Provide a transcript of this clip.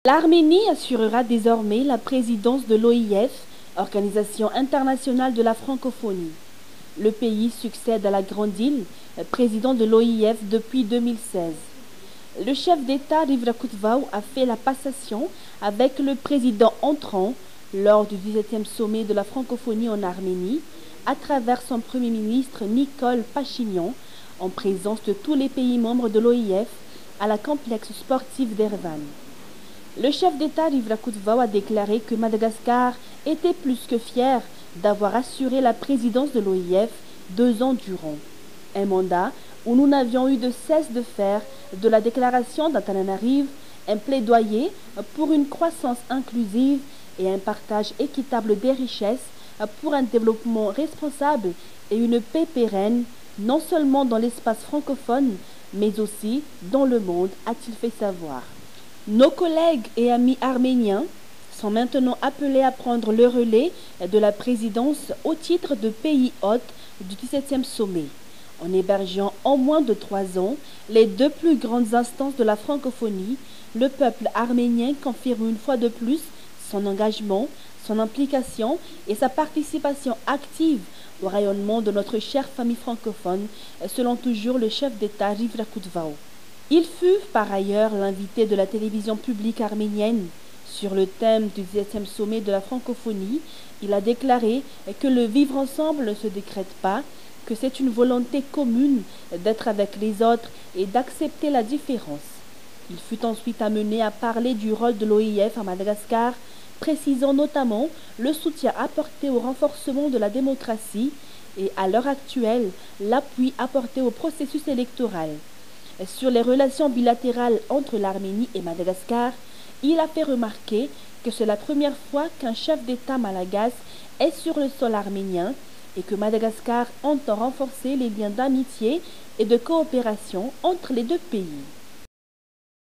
L'Arménie assurera désormais la présidence de l'OIF, Organisation internationale de la francophonie. Le pays succède à la Grande Île, président de l'OIF depuis 2016. Le chef d'État Rivra Kutvau a fait la passation avec le président entrant lors du 17e sommet de la francophonie en Arménie, à travers son premier ministre Nicole Pachinian, en présence de tous les pays membres de l'OIF, à la complexe sportive d'Erevan. Le chef d'État Rivra Kutvau a déclaré que Madagascar était plus que fier d'avoir assuré la présidence de l'OIF 2 ans durant. Un mandat où nous n'avions eu de cesse de faire de la déclaration d'Antananarive un plaidoyer pour une croissance inclusive et un partage équitable des richesses pour un développement responsable et une paix pérenne, non seulement dans l'espace francophone, mais aussi dans le monde, a-t-il fait savoir. Nos collègues et amis arméniens sont maintenant appelés à prendre le relais de la présidence au titre de pays hôte du 17e sommet, en hébergeant en moins de 3 ans les 2 plus grandes instances de la francophonie. Le peuple arménien confirme une fois de plus son engagement, son implication et sa participation active au rayonnement de notre chère famille francophone, selon toujours le chef d'État Rivra Kutvau. Il fut par ailleurs l'invité de la télévision publique arménienne. Sur le thème du 17e sommet de la francophonie, il a déclaré que le vivre ensemble ne se décrète pas, que c'est une volonté commune d'être avec les autres et d'accepter la différence. Il fut ensuite amené à parler du rôle de l'OIF à Madagascar, précisant notamment le soutien apporté au renforcement de la démocratie et à l'heure actuelle l'appui apporté au processus électoral. Sur les relations bilatérales entre l'Arménie et Madagascar, il a fait remarquer que c'est la première fois qu'un chef d'État malagasy est sur le sol arménien et que Madagascar entend renforcer les liens d'amitié et de coopération entre les 2 pays.